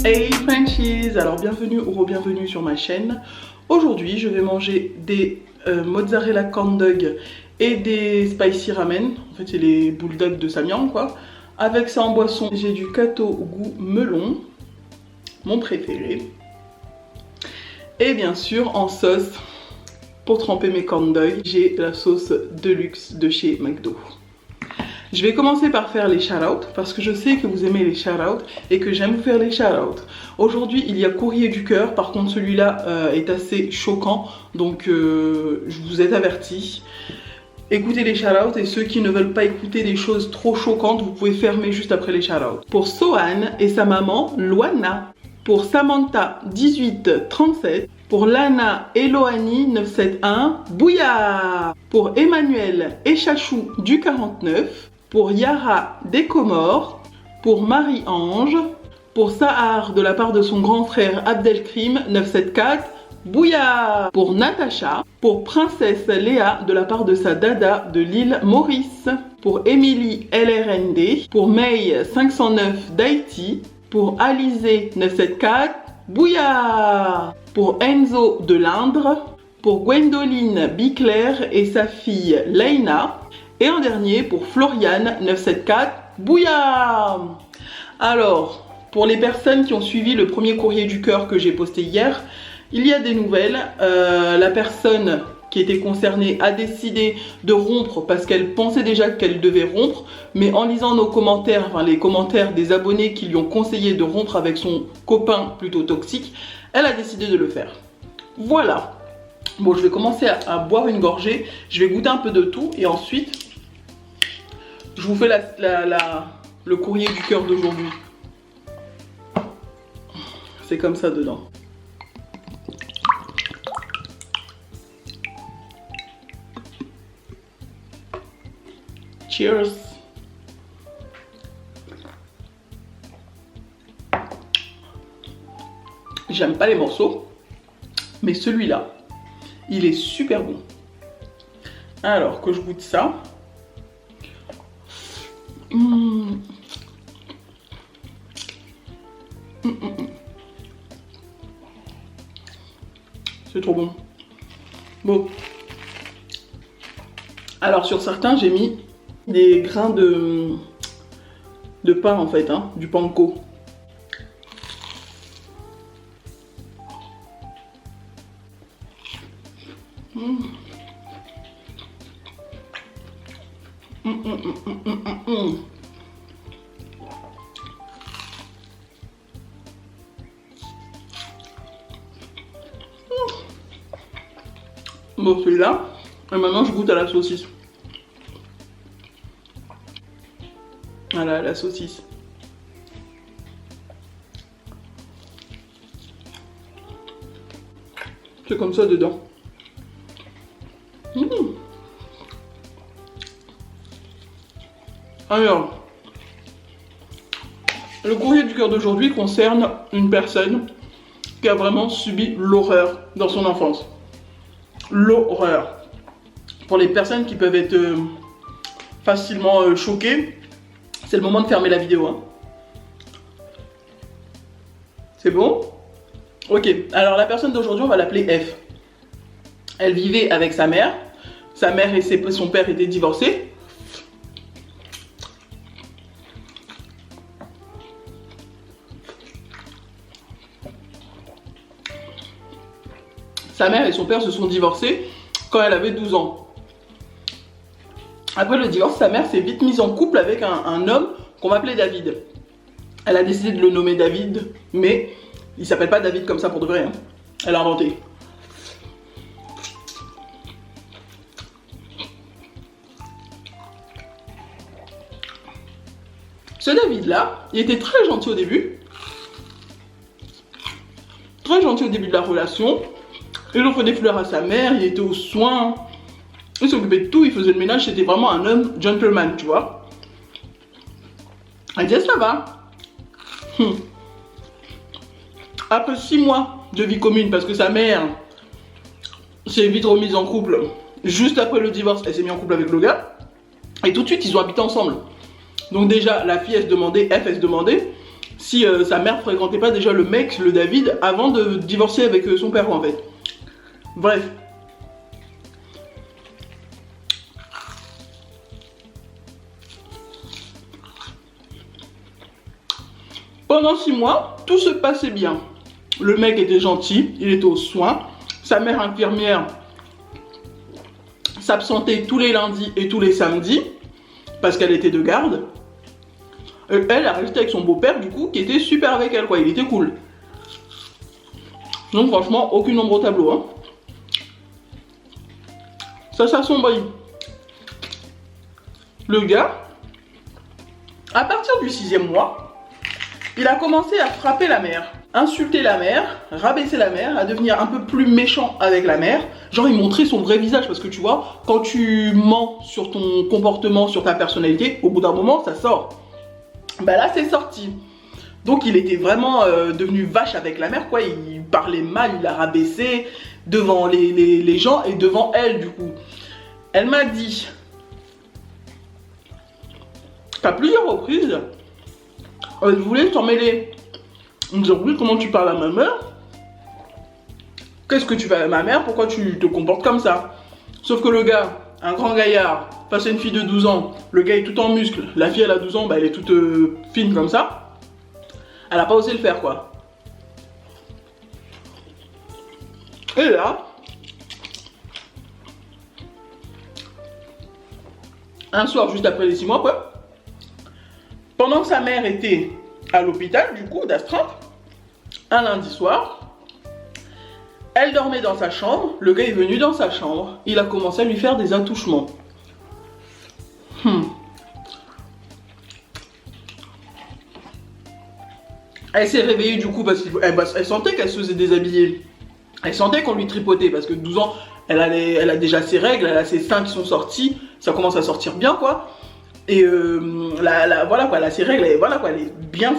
Hey Frenchies, alors bienvenue ou re-bienvenue sur ma chaîne. Aujourd'hui je vais manger des mozzarella corn dog et des spicy ramen. En fait c'est les bulldogs de Samyang quoi. Avec ça en boisson j'ai du Kato goût melon, mon préféré. Et bien sûr en sauce pour tremper mes corn dogs j'ai la sauce Deluxe de chez McDo. Je vais commencer par faire les shout-outs parce que je sais que vous aimez les shout-outs et que j'aime vous faire les shout-outs. Aujourd'hui il y a Courrier du Cœur, par contre celui-là est assez choquant donc je vous ai averti. Écoutez les shout-outs et ceux qui ne veulent pas écouter des choses trop choquantes, vous pouvez fermer juste après les shout-outs. Pour Sohan et sa maman Luana. Pour Samantha 1837. Pour Lana Eloani 971. Bouya. Pour Emmanuel et Chachou du 49. Pour Yara des Comores. Pour Marie-Ange. Pour Sahar de la part de son grand frère Abdelkrim 974. Bouya. Pour Natacha. Pour Princesse Léa de la part de sa dada de l'île Maurice. Pour Émilie LRND. Pour May 509 d'Haïti. Pour Alizé 974. Bouya. Pour Enzo de l'Indre. Pour Gwendoline Biclair et sa fille Leina. Et en dernier pour Floriane 974. Bouya. Alors, pour les personnes qui ont suivi le premier courrier du cœur que j'ai posté hier, il y a des nouvelles. La personne qui était concernée a décidé de rompre parce qu'elle pensait déjà qu'elle devait rompre, mais en lisant nos commentaires, enfin les commentaires des abonnés qui lui ont conseillé de rompre avec son copain plutôt toxique, elle a décidé de le faire. Voilà. Bon, je vais commencer à boire une gorgée, je vais goûter un peu de tout et ensuite je vous fais le courrier du cœur d'aujourd'hui. C'est comme ça dedans. Cheers. J'aime pas les morceaux, mais celui-là, il est super bon. Alors que je goûte ça. C'est trop bon. Bon. Alors sur certains, j'ai mis des grains de pain en fait, hein, du panko. Bon, celui-là, et maintenant je goûte à la saucisse. Voilà, la saucisse. C'est comme ça dedans. Alors, le courrier du cœur d'aujourd'hui concerne une personne qui a vraiment subi l'horreur dans son enfance. L'horreur. Pour les personnes qui peuvent être facilement choquées, c'est le moment de fermer la vidéo. Hein. C'est bon? Ok, alors la personne d'aujourd'hui, on va l'appeler F. Elle vivait avec sa mère. Sa mère et son père étaient divorcés. Sa mère et son père se sont divorcés quand elle avait 12 ans. Après le divorce, sa mère s'est vite mise en couple avec un homme qu'on va appeler David. Elle a décidé de le nommer David, mais il s'appelle pas David comme ça pour de vrai. Hein. Elle a inventé. Ce David-là, il était très gentil au début. Très gentil au début de la relation. Il offrait des fleurs à sa mère, il était aux soins. Il s'occupait de tout, il faisait le ménage, c'était vraiment un homme gentleman, tu vois. Elle disait ça va. Après 6 mois de vie commune, parce que sa mère s'est vite remise en couple, juste après le divorce, elle s'est mise en couple avec le gars. Et tout de suite, ils ont habité ensemble. Donc déjà, la fille, elle se demandait si sa mère fréquentait pas déjà le mec, le David, avant de divorcer avec son père en fait. Bref. Pendant 6 mois, tout se passait bien. Le mec était gentil, il était aux soins. Sa mère infirmière s'absentait tous les lundis et tous les samedis parce qu'elle était de garde. Elle a resté avec son beau-père du coup qui était super avec elle quoi, il était cool. Donc franchement, aucune ombre au tableau hein. Ça s'assombrit. Le gars, à partir du 6e mois, il a commencé à frapper la mère, insulter la mère, rabaisser la mère, à devenir un peu plus méchant avec la mère. Genre il montrait son vrai visage parce que tu vois, quand tu mens sur ton comportement, sur ta personnalité, au bout d'un moment ça sort. Bah là c'est sorti. Donc il était vraiment devenu vache avec la mère quoi, il parlait mal, il la rabaissait devant les gens et devant elle du coup. Elle m'a dit qu'à plusieurs reprises, elle voulait s'en mêler. Elle me disait oui comment tu parles à ma mère? Qu'est-ce que tu fais à ma mère? Pourquoi tu te comportes comme ça? Sauf que le gars, un grand gaillard, face à une fille de 12 ans, le gars est tout en muscle, la fille elle a 12 ans, bah elle est toute fine comme ça. Elle a pas osé le faire quoi. Et là, un soir juste après les 6 mois quoi, pendant que sa mère était à l'hôpital du coup d'astreinte, un lundi soir, elle dormait dans sa chambre, le gars est venu dans sa chambre, il a commencé à lui faire des attouchements. Elle s'est réveillée du coup parce qu'elle sentait qu'elle se faisait déshabiller. Elle sentait qu'on lui tripotait parce que 12 ans, elle a déjà ses règles, elle a ses seins qui sont sortis, ça commence à sortir bien quoi. Et voilà quoi, elle a ses règles, et voilà quoi, elle est bien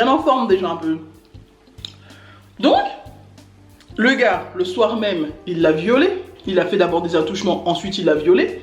en forme déjà un peu. Donc, le gars, le soir même, il l'a violée. Il a fait d'abord des attouchements, ensuite il l'a violée.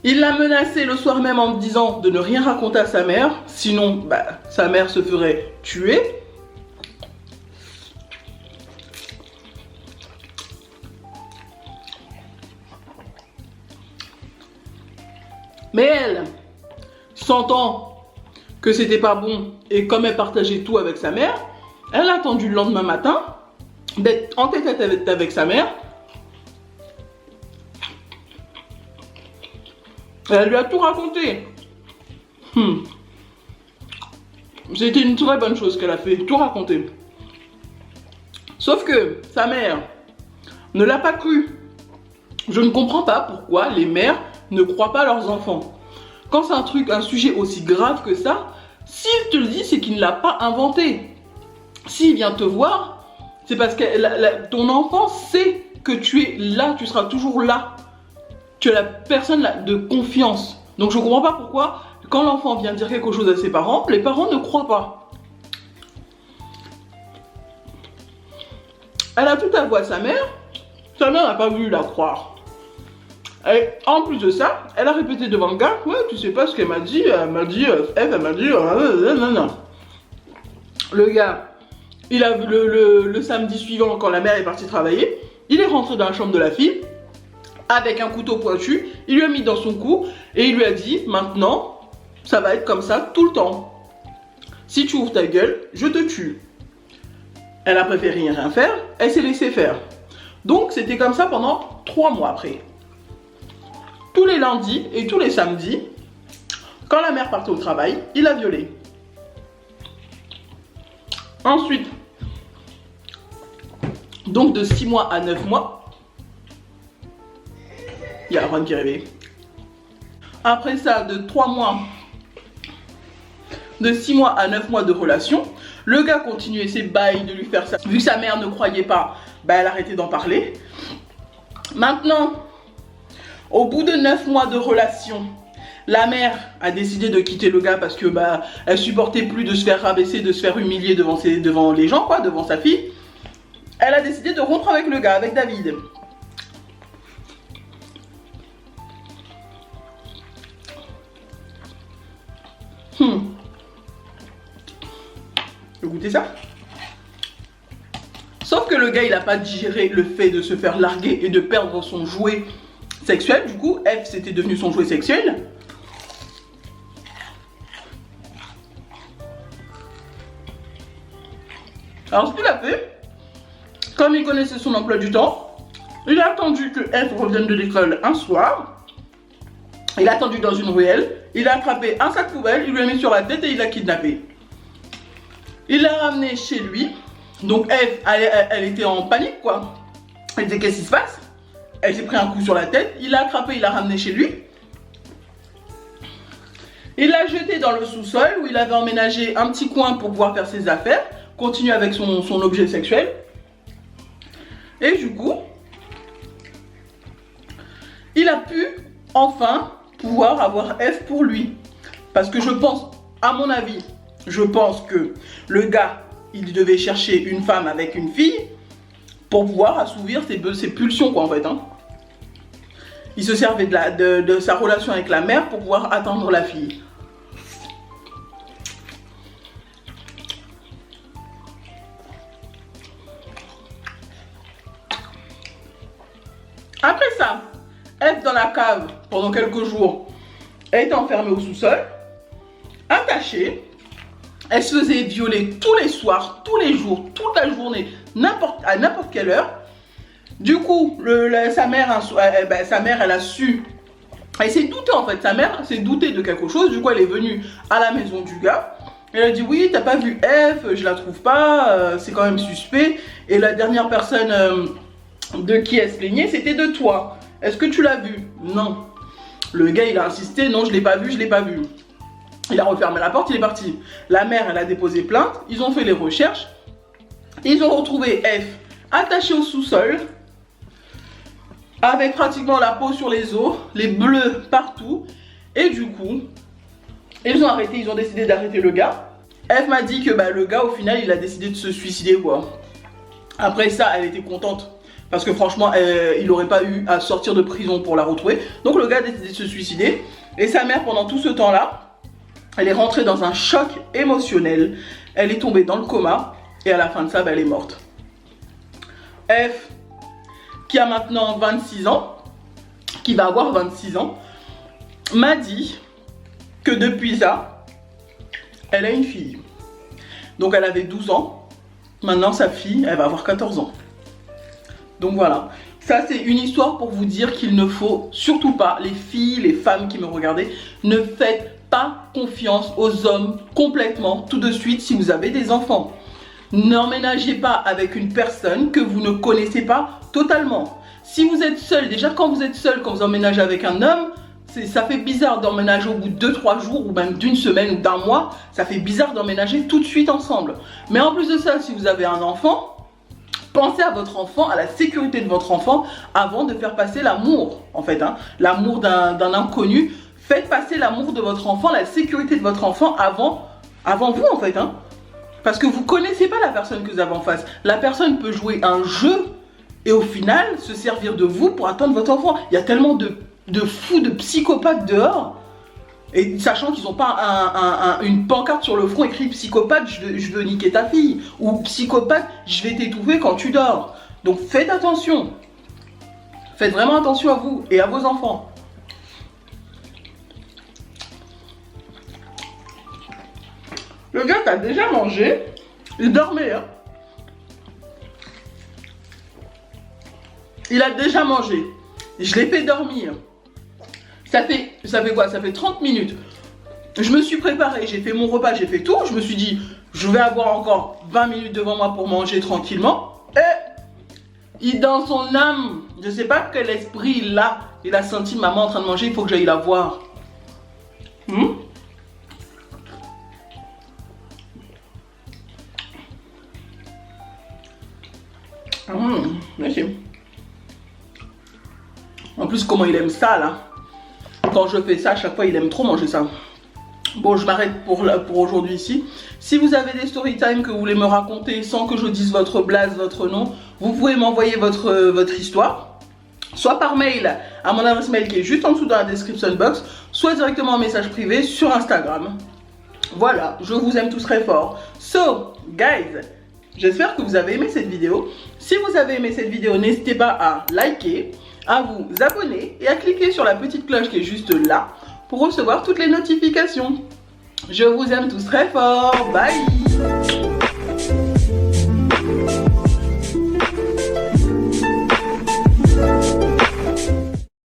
Il l'a menacé le soir même en me disant de ne rien raconter à sa mère, sinon bah, sa mère se ferait tuer. Mais elle, sentant que c'était pas bon et comme elle partageait tout avec sa mère, elle a attendu le lendemain matin d'être en tête-à-tête avec sa mère. Elle lui a tout raconté. C'était une très bonne chose qu'elle a fait, tout raconter. Sauf que sa mère ne l'a pas cru. Je ne comprends pas pourquoi les mères ne croient pas leurs enfants. Quand c'est un sujet aussi grave que ça, s'il te le dit, c'est qu'il ne l'a pas inventé. S'il vient te voir, c'est parce que ton enfant sait que tu es là, tu seras toujours là. Tu es la personne là, de confiance. Donc je ne comprends pas pourquoi, quand l'enfant vient dire quelque chose à ses parents, les parents ne croient pas. Elle a tout avoué à sa mère n'a pas voulu la croire. Et en plus de ça, elle a répété devant le gars, ouais, tu sais pas ce qu'elle m'a dit, elle m'a dit, non. Le gars, il a vu le samedi suivant, quand la mère est partie travailler, il est rentré dans la chambre de la fille, avec un couteau pointu, il lui a mis dans son cou, et il lui a dit, maintenant, ça va être comme ça tout le temps. Si tu ouvres ta gueule, je te tue. Elle a préféré rien faire, elle s'est laissée faire. Donc c'était comme ça pendant 3 mois après. Tous les lundis et tous les samedis, quand la mère partait au travail, il la violée. Ensuite, donc de 6 mois à 9 mois, il y a Ron qui est réveillé. Après ça, de 3 mois, de 6 mois à 9 mois de relation, le gars continuait ses bails de lui faire ça. Vu que sa mère ne croyait pas, bah elle arrêtait d'en parler. Maintenant, au bout de 9 mois de relation, la mère a décidé de quitter le gars parce que bah elle supportait plus de se faire rabaisser, de se faire humilier devant les gens quoi, devant sa fille. Elle a décidé de rompre avec le gars, avec David. goûter ça. Sauf que le gars, il n'a pas digéré le fait de se faire larguer et de perdre son jouet sexuel. Du coup, F, c'était devenu son jouet sexuel. Alors, ce qu'il a fait, comme il connaissait son emploi du temps, il a attendu que F revienne de l'école un soir. Il a attendu dans une ruelle. Il a attrapé un sac poubelle, il lui a mis sur la tête et il l'a kidnappé. Il l'a ramené chez lui. Donc F, elle était en panique quoi. Elle disait qu'est-ce qui se passe? Elle s'est pris un coup sur la tête. Il l'a attrapé, il l'a ramené chez lui. Il l'a jeté dans le sous-sol où il avait emménagé un petit coin pour pouvoir faire ses affaires. Continuer avec son objet sexuel. Et du coup, il a pu enfin pouvoir avoir F pour lui. Parce que je pense, à mon avis, je pense que le gars, il devait chercher une femme avec une fille pour pouvoir assouvir ses pulsions quoi en fait. Hein. Il se servait de sa relation avec la mère pour pouvoir attendre la fille. Après ça, F dans la cave pendant quelques jours, elle était enfermée au sous-sol, attachée. Elle se faisait violer tous les soirs, tous les jours, toute la journée, à n'importe quelle heure. Du coup, sa mère, elle a su. Elle s'est doutée en fait, sa mère s'est doutée de quelque chose. Du coup, elle est venue à la maison du gars. Elle a dit oui, t'as pas vu F, je la trouve pas, c'est quand même suspect. Et la dernière personne de qui elle se plaignait, c'était de toi. Est-ce que tu l'as vu? Non. Le gars, il a insisté, non, je l'ai pas vu, je l'ai pas vu. Il a refermé la porte, il est parti. La mère, elle a déposé plainte, ils ont fait les recherches. Ils ont retrouvé F attaché au sous-sol, avec pratiquement la peau sur les os, les bleus partout. Et du coup, ils ont arrêté, ils ont décidé d'arrêter le gars. F m'a dit que le gars, au final, il a décidé de se suicider quoi. Après ça, elle était contente. Parce que franchement, il n'aurait pas eu à sortir de prison pour la retrouver. Donc le gars a décidé de se suicider. Et sa mère, pendant tout ce temps-là, elle est rentrée dans un choc émotionnel. Elle est tombée dans le coma. Et à la fin de ça, elle est morte. F, qui a maintenant 26 ans, qui va avoir 26 ans, m'a dit que depuis ça, elle a une fille. Donc elle avait 12 ans. Maintenant, sa fille, elle va avoir 14 ans. Donc voilà. Ça, c'est une histoire pour vous dire qu'il ne faut surtout pas, les filles, les femmes qui me regardez, ne faites pas confiance aux hommes complètement tout de suite si vous avez des enfants. N'emménagez pas avec une personne que vous ne connaissez pas totalement. Si vous êtes seul, déjà quand vous êtes seul, quand vous emménagez avec un homme, ça fait bizarre d'emménager au bout de 2-3 jours ou même d'une semaine ou d'un mois. Ça fait bizarre d'emménager tout de suite ensemble. Mais en plus de ça, si vous avez un enfant, pensez à votre enfant, à la sécurité de votre enfant avant de faire passer l'amour en fait. Hein. L'amour d'un inconnu. Faites passer l'amour de votre enfant, la sécurité de votre enfant avant vous en fait. Hein. Parce que vous ne connaissez pas la personne que vous avez en face. La personne peut jouer un jeu et au final se servir de vous pour atteindre votre enfant. Il y a tellement de fous, de psychopathes dehors. Et sachant qu'ils n'ont pas une pancarte sur le front écrit psychopathe, je veux niquer ta fille. Ou psychopathe, je vais t'étouffer quand tu dors. Donc faites attention. Faites vraiment attention à vous et à vos enfants. Le gars t'as déjà mangé, il dormait hein. Il a déjà mangé. Je l'ai fait dormir. Ça fait quoi? Ça fait 30 minutes. Je me suis préparée, j'ai fait mon repas, j'ai fait tout. Je me suis dit, je vais avoir encore 20 minutes devant moi pour manger tranquillement. Et dans son âme, je sais pas quel esprit il a senti maman en train de manger, il faut que j'aille la voir. Merci. En plus, comment il aime ça là. Quand je fais ça, à chaque fois, il aime trop manger ça. Bon, je m'arrête pour aujourd'hui ici. Si vous avez des story time que vous voulez me raconter sans que je dise votre blase, votre nom, vous pouvez m'envoyer votre histoire. Soit par mail à mon adresse mail qui est juste en dessous dans la description box, soit directement en message privé sur Instagram. Voilà, je vous aime tous très fort. So, guys, j'espère que vous avez aimé cette vidéo. Si vous avez aimé cette vidéo, n'hésitez pas à liker, à vous abonner et à cliquer sur la petite cloche qui est juste là pour recevoir toutes les notifications. Je vous aime tous très fort. Bye!